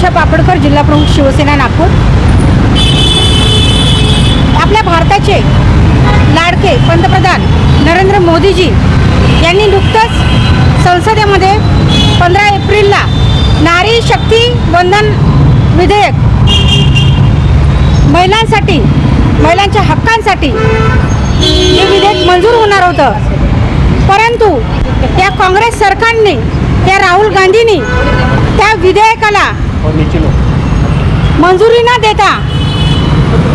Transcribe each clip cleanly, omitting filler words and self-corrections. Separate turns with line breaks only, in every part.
वर्षा पापडकर, जिल्हा प्रमुख शिवसेना नागपूर। आपल्या भारताचे लाडके पंतप्रधान नरेंद्र मोदीजी यांनी नुकतंच संसदेमध्ये 15 एप्रिलला नारी शक्ती वंदन विधेयक महिलांसाठी, महिलांच्या हक्कांसाठी हे विधेयक मंजूर होणार होतं, परंतु या काँग्रेस सरकारने, या राहुल गांधींनी त्या विधेयकाला मंजुरी न देता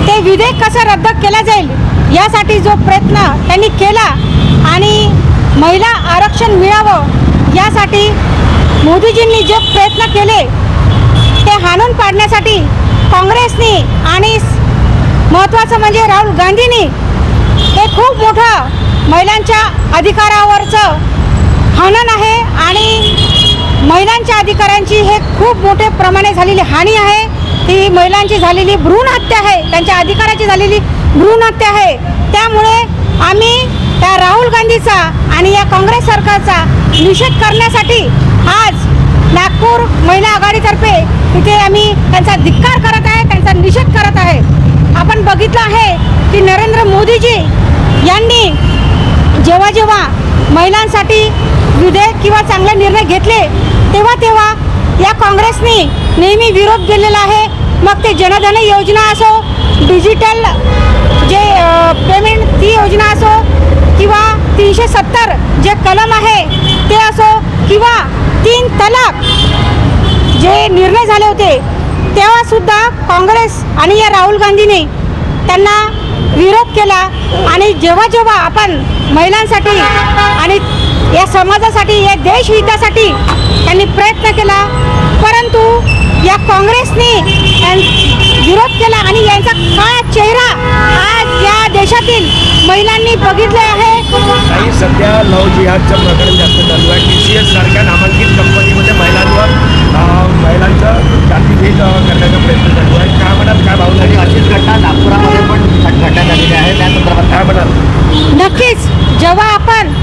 ते विधेयक कसं रद्द केलं जाईल यासाठी जो प्रयत्न त्यांनी केला आणि महिला आरक्षण मिळावं यासाठी मोदीजींनी जे प्रयत्न केले ते हाणून पाडण्यासाठी काँग्रेसने आणि महत्त्वाचं म्हणजे राहुल गांधींनी हे खूप मोठं महिलांच्या अधिकारावरचं हनन आहे आणि महिलांच्या अधिकारांची हे खूप मोठे प्रमाणे झालेली हानी आहे। ती महिलांची झालेली भ्रूण हत्या आहे, त्यांच्या अधिकाराची झालेली भ्रूण हत्या आहे। त्यामुळे आम्ही त्या राहुल गांधीचा आणि या काँग्रेस सरकारचा निषेध करण्यासाठी आज नागपूर महिला आघाडीतर्फे इथे आम्ही त्यांचा धिक्कार करत आहे, त्यांचा निषेध करत आहे। आपण बघितलं आहे की नरेंद्र मोदीजी यांनी जेव्हा जेव्हा महिलांसाठी विधेयक किंवा चांगले निर्णय घेतले तेव्हा तेव्हा या काँग्रेसने नेहमी विरोध केलेला आहे। मग ते जनधन योजना असो, डिजिटल जे पेमेंट ती योजना असो, किंवा 370 जे कलम आहे ते असो, किंवा 3 तलाक जे निर्णय झाले होते तेव्हा सुद्धा काँग्रेस आणि या राहुल गांधीने त्यांना विरोध केला। आणि जेव्हा जेव्हा आपण महिलांसाठी आणि या समाजासाठी, या देशहितासाठी त्यांनी प्रयत्न केला, परंतु या काँग्रेसने विरोध केला आणि यांचा काळा चेहरा आज या देशातील महिलांनी बघितले आहे।
काही सध्या लव जिहादचं प्रकरण जास्त चालू आहे। TCS सारख्या नामांकित कंपनीमध्ये महिलांचं जातीभेद करण्याचा प्रयत्न चालू आहे। काय म्हणाल, काय भावना?
अशीच घटना नागपुरामध्ये पण घटना झालेली आहे, त्या संदर्भात
काय म्हणाल?
नक्कीच जेव्हा आपण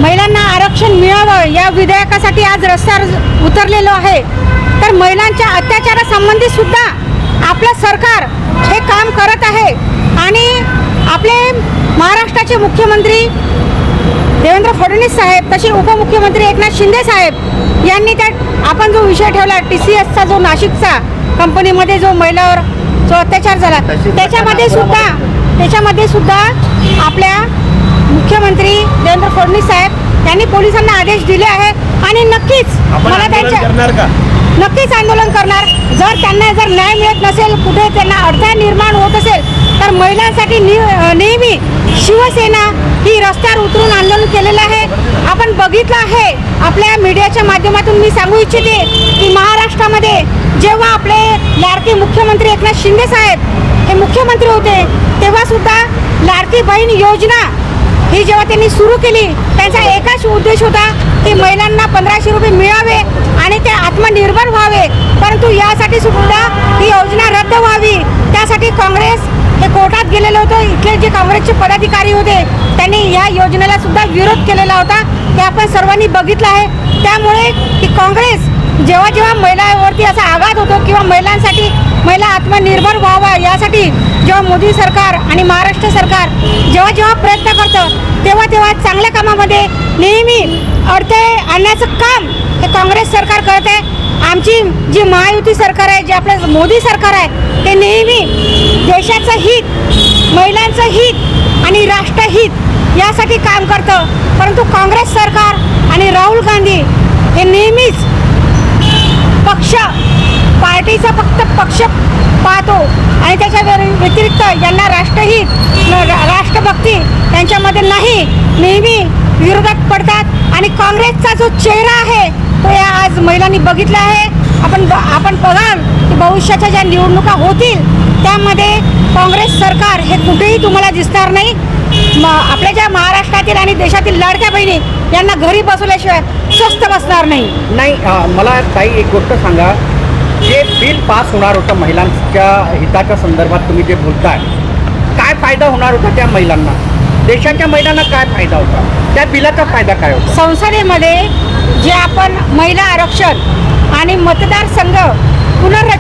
महिलांना आरक्षण मिळावं या विधेयकासाठी आज रस्त्यावर उतरलेलो आहे, तर महिलांच्या अत्याचारासंबंधी सुद्धा आपलं सरकार हे काम करत आहे। आणि आपले महाराष्ट्राचे मुख्यमंत्री देवेंद्र फडणवीस साहेब, तसे उपमुख्यमंत्री एकनाथ शिंदे साहेब यांनी त्या आपण जो विषय ठेवला TCSचा, जो नाशिकचा कंपनीमध्ये जो महिलावर जो अत्याचार झाला त्याच्यामध्ये सुद्धा आपल्या मुख्यमंत्री देवेंद्र फडणवीस साहेब यांनी पोलिसांना आदेश दिले आहे आणि नक्कीच मला त्यांच्या नक्कीच आंदोलन करणार। जर त्यांना न्याय मिळत नसेल, कुठे त्यांना अडथळा निर्माण होत असेल, तर महिलांसाठी नेहमी शिवसेना ही रस्त्यावर उतरून आंदोलन केलेलं आहे। आपण बघितलं आहे, आपल्या मीडियाच्या माध्यमातून मी सांगू इच्छिते की महाराष्ट्रामध्ये जेव्हा आपले लाडके मुख्यमंत्री एकनाथ शिंदे साहेब हे मुख्यमंत्री होते तेव्हा सुद्धा लाडकी बहीण योजना ही जेव्हा त्यांनी सुरू केली, त्यांचा एकच उद्देश होता की महिलांना 1500 रुपये मिळावे आणि ते आत्मनिर्भर व्हावे, परंतु यासाठी सुद्धा ही योजना रद्द व्हावी। त्यासाठी काँग्रेस हे कोर्टात गेलेलं होतं। इथले जे काँग्रेसचे पदाधिकारी होते त्यांनी या योजनेला सुद्धा विरोध केलेला होता, हे आपण सर्वांनी बघितलं आहे। त्यामुळे ही काँग्रेस जेव्हा जेव्हा महिलांवरती असा आघात होतो किंवा महिलांसाठी, महिला आत्मनिर्भर व्हावा यासाठी जेव्हा मोदी सरकार आणि महाराष्ट्र सरकार जेव्हा जेव्हा प्रयत्न करतं तेव्हा तेव्हा चांगल्या कामामध्ये नेहमी अडथळे आणण्याचं काम हे काँग्रेस सरकार करत आहे। आमची जी महायुती सरकार आहे, जे आपलं मोदी सरकार आहे, ते नेहमी देशाचं हित, महिलांचं हित आणि राष्ट्रहित यासाठी काम करतं, परंतु काँग्रेस सरकार आणि राहुल गांधी हे नेहमीच पार्टीचा फक्त पक्ष पाहतो आणि त्याच्या व्यतिरिक्त यांना राष्ट्रहित, राष्ट्रभक्ती त्यांच्यामध्ये नाही, नेहमी विरोधात पडतात। आणि काँग्रेसचा जो चेहरा आहे तो या आज महिलांनी बघितला आहे। आपण बघाल की भविष्याच्या ज्या निवडणुका होतील त्यामध्ये काँग्रेस सरकार हे कुठेही तुम्हाला दिसणार नाही। आपल्या ज्या महाराष्ट्रातील आणि देशातील लाडक्या बहिणी यांना घरी बसवल्याशिवाय स्वस्थ बसणार नाही।
मला ताई एक गोष्ट सांगा, जे बिल पास होणार होतं महिलांच्या हिताच्या संदर्भात तुम्ही जे बोलताय, काय फायदा होणार होता त्या महिलांना? देशाच्या महिलांना काय फायदा होता? त्या बिलाचा फायदा काय होता?
संसदेमध्ये जे आपण महिला आरक्षण आणि मतदारसंघ पुनर्रचना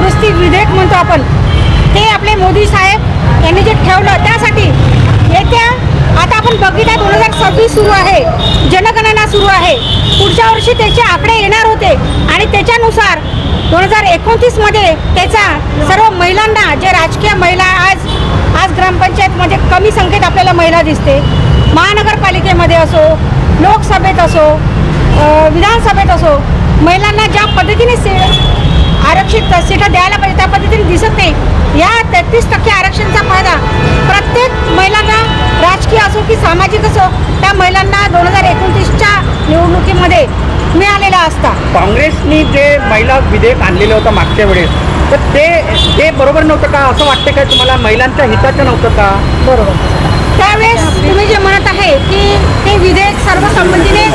दुरुस्ती विधेयक म्हणतो आपण, ते आपले मोदी साहेब यांनी जे ठेवलं त्यासाठी येत्या आता आपण बघितलं 2026 सुरू आहे, जनगणना सुरू आहे. पुढच्या वर्षी त्याचे आकडे येणार होते आणि त्याच्यानुसार 2029मध्ये त्याचा सर्व महिलांना, जे राजकीय महिला आज ग्रामपंचायतमध्ये कमी संख्येत आपल्याला महिला दिसते, महानगरपालिकेमध्ये असो, लोकसभेत असो, विधानसभेत असो, महिलांना ज्या पद्धतीने आरक्षित सीटा द्यायला पाहिजे त्या पद्धतीने दिसत नाही. या 33% आरक्षणाचा फायदा प्रत्येक महिलांना, राजकीय असो की सामाजिक असो, त्या महिलांना 2029च्या निवडणुकीमध्ये मिळालेला असता.
काँग्रेसनी जे महिला विधेयक आणलेलं होतं मागच्या वेळेस, तर ते बरोबर नव्हतं का? असं वाटतं का तुम्हाला? महिलांच्या हिताचं नव्हतं का?
बरोबर. त्यावेळेस तुम्ही जे म्हणत आहे की ते विधेयक सर्वसंमतीने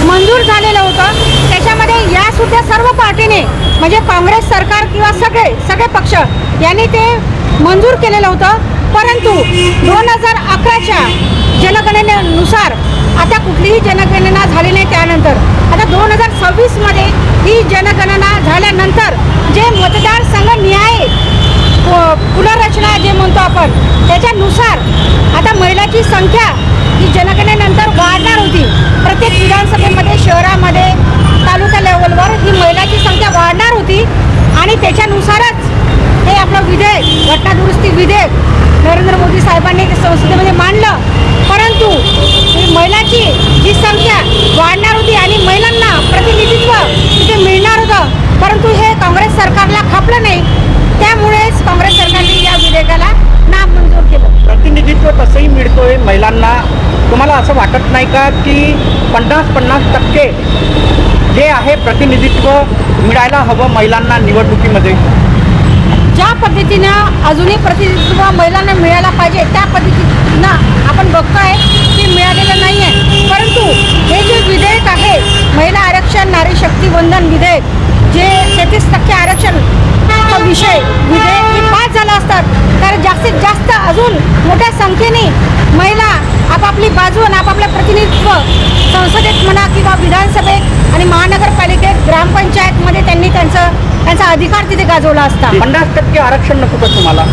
मंजूर झालेलं होतं, त्याच्यामध्ये यासुद्धा सर्व पार्टीने म्हणजे काँग्रेस सरकार किंवा सगळे पक्ष यांनी ते मंजूर केलेलं होतं. परंतु 2011च्या जनगणनेनुसार आता कुठलीही जनगणना झाली नाही. त्यानंतर आता 2026मध्ये ही जनगणना झाल्यानंतर जे मतदारसंघ न्याय पुनर्रचना जे म्हणतो आपण, त्याच्यानुसार आता महिलाची संख्या ही जनगणनेनंतर वाढणार होती. प्रत्येक विधानसभेमध्ये, शहरामध्ये, तालुका लेवलवर ही महिलाची संख्या वाढणार होती आणि त्याच्यानुसारच हे आपलं विधेयक, घटना दुरुस्ती विधेयक नरेंद्र मोदी साहेबांनी संसदेमध्ये मांडलं. परंतु ही महिलाची जी संख्या वाढणार होती आणि महिलांना प्रतिनिधित्व तिथे मिळणार होतं, परंतु हे काँग्रेस सरकारला खपलं नाही. त्यामुळेच काँग्रेस सरकारने या विधेयकाला नामंजूर केलं.
प्रतिनिधित्व तसंही मिळतोय महिलांना. तुम्हाला असं वाटत नाही का की 50-50% जे आहे प्रतिनिधित्व मिळायला हवं महिलांना निवडणुकीमध्ये?
ज्या पद्धतीनं अजूनही प्रतिनिधित्व महिलांना मिळायला पाहिजे त्या पद्धतीनं आपण बघतोय की मिळालेलं नाही आहे. परंतु हे जे विधेयक आहे, महिला आरक्षण, नारी शक्ती वंदन विधेयक, जे 33% आरक्षण विषय विधेयक हे पास झालं असतात तर जास्तीत जास्त अजून मोठ्या संख्येने महिला आपापली बाजू आणि आपापलं प्रतिनिधित्व संसदेत म्हणा किंवा विधानसभेत आणि महानगरपालिकेत, ग्रामपंचायतमध्ये त्यांनी त्यांचा अधिकार तिथे गाजवला असता.
50% आरक्षण नको का तुम्हाला?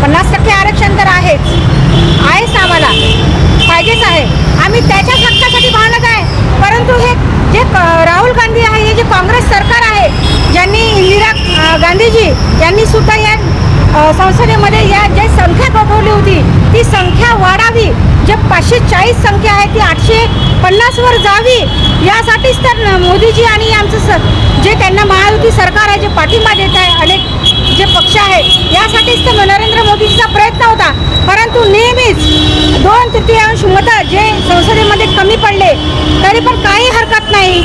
50% आरक्षण तर आहेच आम्हाला, पाहिजेच आहे. आम्ही त्याच्याच हक्कासाठी भांडत आहे. परंतु हे जे राहुल गांधी आहे, हे जे काँग्रेस सरकार आहे, ज्यांनी इंदिरा गांधीजी यांनी सुद्धा या संसदेमध्ये या जे संख्या बघवली होती ती संख्या वाढावी, जे 540 संख्या आहे ती 850वर जावी, यासाठीच तर मोदीजी आणि आमचं जे त्यांना महायुती सरकार आहे जे पाठिंबा देत आहे, अनेक जे पक्ष आहेत, यासाठीच तर नरेंद्र मोदींचा प्रयत्न होता. परंतु नेहमीच 2/3 मतं जे संसदेमध्ये कमी पडले तरी पण काही हरकत नाही,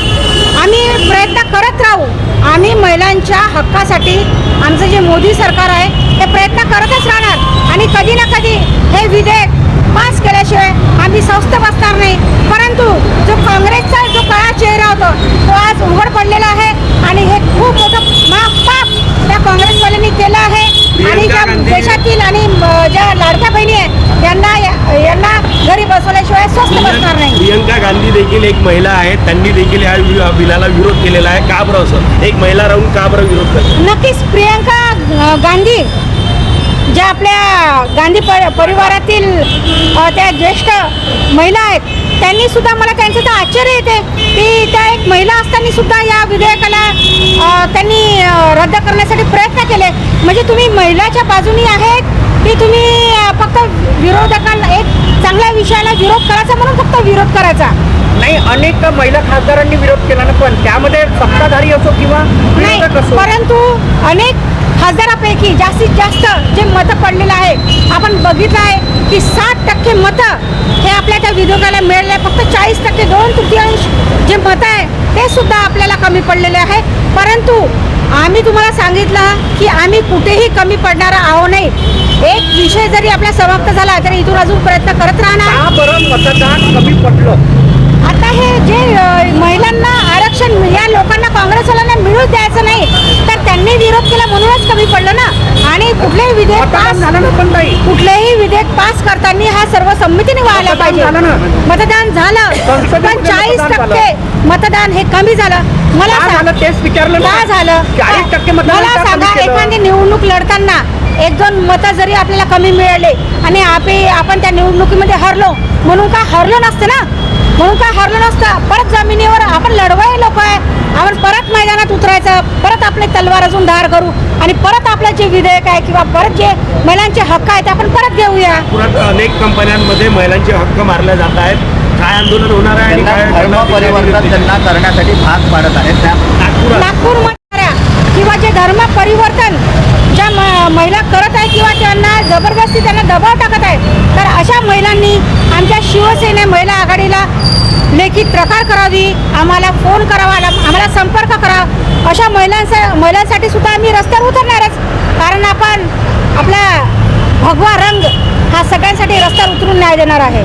आम्ही प्रयत्न करत राहू. आम्ही महिलांच्या हक्कासाठी आमचं जे मोदी सरकार आहे ते प्रयत्न करतच राहणार आणि कधी ना कधी हे विधेयक पास केल्याशिवाय आम्ही स्वस्थ बसणार नाही. परंतु जो काँग्रेसचा जो काळा चेहरा होता तो आज उघड पडलेला आहे आणि हे खूप मोठं पाप त्या काँग्रेसवाल्यांनी केलं आहे. आणि ज्या देशातील आणि ज्या लाडक्या बहिणी आहेत यांना घरी बसवल्याशिवाय स्वस्थ बसणार नाही.
प्रियंका गांधी देखील एक महिला आहे, त्यांनी देखील या बिलाला विरोध केलेला आहे. का बरं असं? एक महिला राहून का बरं विरोध करते?
नक्कीच प्रियंका गांधी ज्या आपल्या गांधी परिवारातील त्या ज्येष्ठ महिला आहेत, त्यांनी सुद्धा, मला त्यांचं तर आश्चर्य येते की त्या एक महिला असताना सुद्धा या विधेयकाला त्यांनी रद्द करण्यासाठी प्रयत्न केले. म्हणजे तुम्ही महिलाच्या बाजूनी आहेत की तुम्ही फक्त विरोधकांना, एक चांगल्या विषयाला विरोध करायचा म्हणून फक्त विरोध करायचा?
नाही, अनेक महिला खासदारांनी विरोध केला ना, पण त्यामध्ये सत्ताधारी असो किंवा
नाही,
विरोधक असो,
परंतु अनेक खासदारापैकी जास्तीत जास्त जे मतं पडलेलं आहे, आपण बघितलं आहे की 60% मतं हे आपल्या त्या विधेयकाला मिळाले. फक्त 40% 2/3 जे मतं आहे ते सुद्धा आपल्याला कमी पडलेले आहे. परंतु आम्ही तुम्हाला सांगितलं की आम्ही कुठेही कमी पडणार आहो नाही. एक विषय जरी आपला समाप्त झाला तरी इथून अजून प्रयत्न करत राहणार.
का बरं मतदान कमी पडलं?
आता हे जे महिलांना आरक्षण या लोकांना, काँग्रेसवाल्यांना मिळूच द्यायचं नाही तर त्यांनी विरोध केला म्हणूनच कमी पडलं ना. आणि कुठलेही विधेयक पास
झालं ना, पण नाही,
कुठलेही विधेयक पास करताना हा सर्व संमतीने व्हायला पाहिजे.
झालं ना.
मतदान झालं, पण 40% मतदान हे कमी झालं. मला
का
सांग-
झालं तेच विचारलं
का
ना.
झालं
40% मतदान
मला
का कमी
सांगा,
केलं?
एखादी निवडणूक लढताना 1-2 मतं जरी आपल्याला कमी मिळाले आणि आपण त्या निवडणुकीमध्ये हरलो म्हणून का हरलो नसतं ना, म्हणून का हरलो नसतं. परत जमिनीवर आपण लढवाय लोक आहे, आपण परत मैदानात उतरायचं, परत आपले तलवार अजून धार करू आणि परत आपलं जे विधेयक आहे किंवा परत जे महिलांचे हक्क आहेत ते आपण परत घेऊया.
पुरात अनेक कंपन्यांमध्ये महिलांचे हक्क मारले जात आहेत. काय आंदोलन होणार आहे आणि
त्यांना
काय
धर्म परिवर्तन त्यांना करण्यासाठी भाग पाडत आहेत. त्या
नागपुरात
नागपूरमध्ये किंवा जे धर्म परिवर्तन ज्या महिला करत आहे किंवा त्यांना जबरदस्ती त्यांना दबाव टाकत आहे, तर अशा महिलांनी आमच्या शिवसेने महिला आघाडीला लेखी तक्रार करावी, आम्हाला फोन करावा, आम्हाला संपर्क करावा. अशा महिलांसाठी सुद्धा आम्ही रस्त्यावर उतरणारच, कारण आपण आपला भगवा रंग हा सगळ्यांसाठी रस्त्यावर उतरून न्याय देणार आहे.